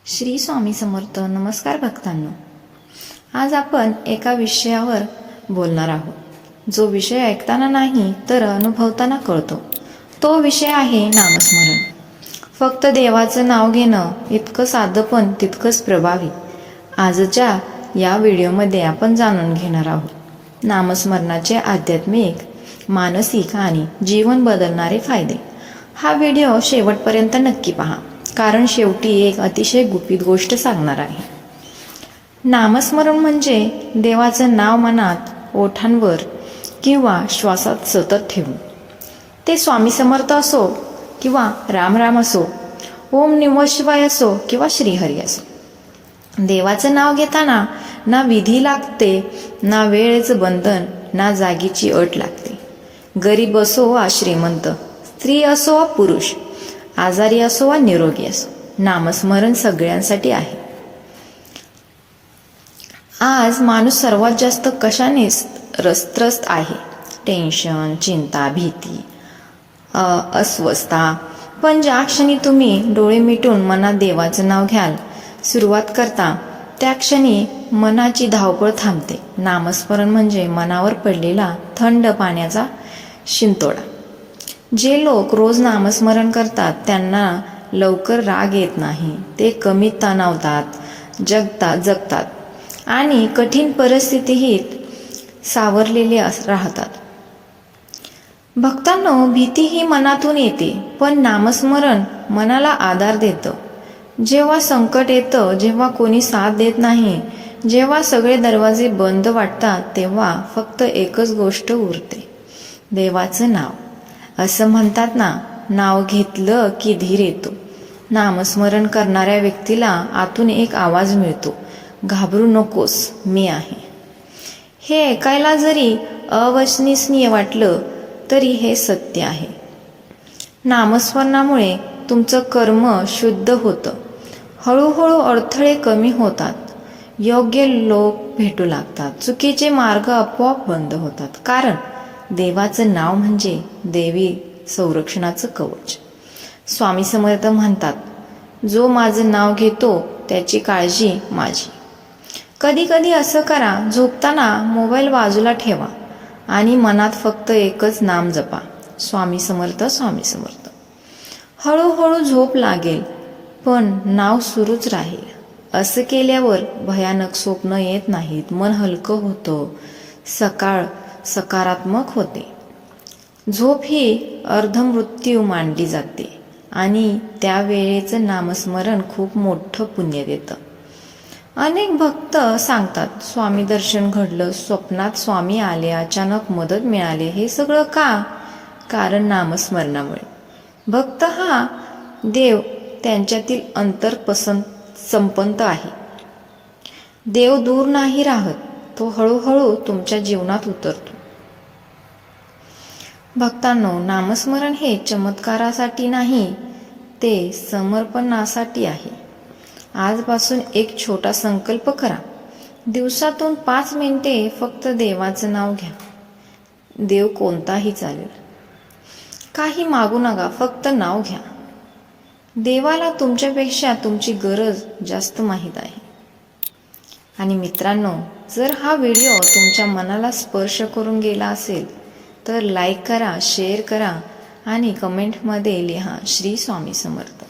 श्री स्वामी समर्थ. नमस्कार भक्तांनो. आज आपण एका विषयावर बोलणार आहोत, जो विषय ऐकताना नाही तर अनुभवताना कळतो. तो विषय आहे नामस्मरण. फक्त देवाचं नाव घेणं इतकं साधं पण तितकंच प्रभावी. आजच्या या व्हिडिओमध्ये आपण जाणून घेणार आहोत नामस्मरणाचे आध्यात्मिक, मानसिक आणि जीवन बदलणारे फायदे. हा व्हिडिओ शेवटपर्यंत नक्की पहा, कारण शेवटी एक अतिशय गुपित गोष्ट सांगणार आहे. नामस्मरण म्हणजे देवाचं नाव मनात, ओठांवर किंवा श्वासात सतत ठेवून. ते स्वामी समर्थ असो किंवा राम राम असो, ओम नमः शिवाय असो किंवा श्रीहरी असो. देवाचं नाव घेताना ना विधी लागते, ना वेळेचं बंधन, ना जागेची अट लागते. गरीब असो वा श्रीमंत, स्त्री असो वा पुरुष, आजारी असो वा निरोगी असो, नामस्मरण सगळ्यांसाठी आहे. आज माणूस सर्वात जास्त कशाने त्रस्त आहे? टेन्शन, चिंता, भीती, अस्वस्थता. पण ज्या क्षणी तुम्ही डोळे मिटून मनात देवाचं नाव घ्याल सुरुवात करता, त्या क्षणी मनाची धावपळ थांबते. नामस्मरण म्हणजे मनावर पडलेला थंड पाण्याचा शिंतोडा. जे लोक रोज नामस्मरण करतात त्यांना लवकर राग येत नाही. ते कमी तणावतात, जगतात आणि कठीण परिस्थितीत सावरलेले राहतात. भक्तांनो, भीती ही मनातून येते, पण नामस्मरण मनाला आधार देतं. जेव्हा संकट येतं, जेव्हा कोणी साथ देत नाही, जेव्हा सगळे दरवाजे बंद वाटतात, तेव्हा फक्त एकच गोष्ट उरते, देवाचं नाव. असं म्हणतात ना, नाव घेतलं की धीर येतो. नामस्मरण करणाऱ्या व्यक्तीला आतून एक आवाज मिळतो, घाबरू नकोस, मी आहे. हे ऐकायला जरी अविश्वसनीय वाटलं तरी हे सत्य आहे. नामस्मरणामुळे तुमचं कर्म शुद्ध होतं. हळूहळू अडथळे कमी होतात, योग्य लोक भेटू लागतात, चुकीचे मार्ग आपोआप बंद होतात. कारण देवाचं नाव म्हणजे देवी संरक्षणाचं कवच. स्वामी समर्थ म्हणतात, जो माझं नाव घेतो त्याची काळजी माझी. कधी कधी असं करा, झोपताना मोबाईल बाजूला ठेवा आणि मनात फक्त एकच नाम जपा, स्वामी समर्थ, स्वामी समर्थ. हळूहळू झोप लागेल, पण नाव सुरूच राहील. असं केल्यावर भयानक स्वप्न येत नाहीत, मन हलकं होतं, सकाळ सकारात्मक होते. झोप ही अर्धमृत्यू मानली जाते आणि त्यावेळेचं नामस्मरण खूप मोठं पुण्य देतं. अनेक भक्त सांगतात, स्वामी दर्शन घडलं, स्वप्नात स्वामी आले, अचानक मदत मिळाली. हे सगळं का? कारण नामस्मरणामुळे. भक्त हा देव त्यांच्यातील अंतर संपन्न आहे. देव दूर नाही राहत, तो हळूहळू तुमच्या जीवनात उतरतो. भक्तांनो, नामस्मरण हे चमत्कारासाठी नाही, ते समर्पणासाठी आहे. आजपासून एक छोटा संकल्प करा. दिवसातून 5 मिनिटे फक्त देवाचं नाव घ्या. देव कोणताही चालेल, काही मागू नका, फक्त नाव घ्या. देवाला तुमच्यापेक्षा तुमची गरज जास्त माहीत आहे. आणि मित्रांनो, जर हा व्हिडिओ तुमच्या मनाला स्पर्श करून गेला असेल तर लाईक करा, शेअर करा आणि कमेंटमध्ये लिहा, श्री स्वामी समर्थ.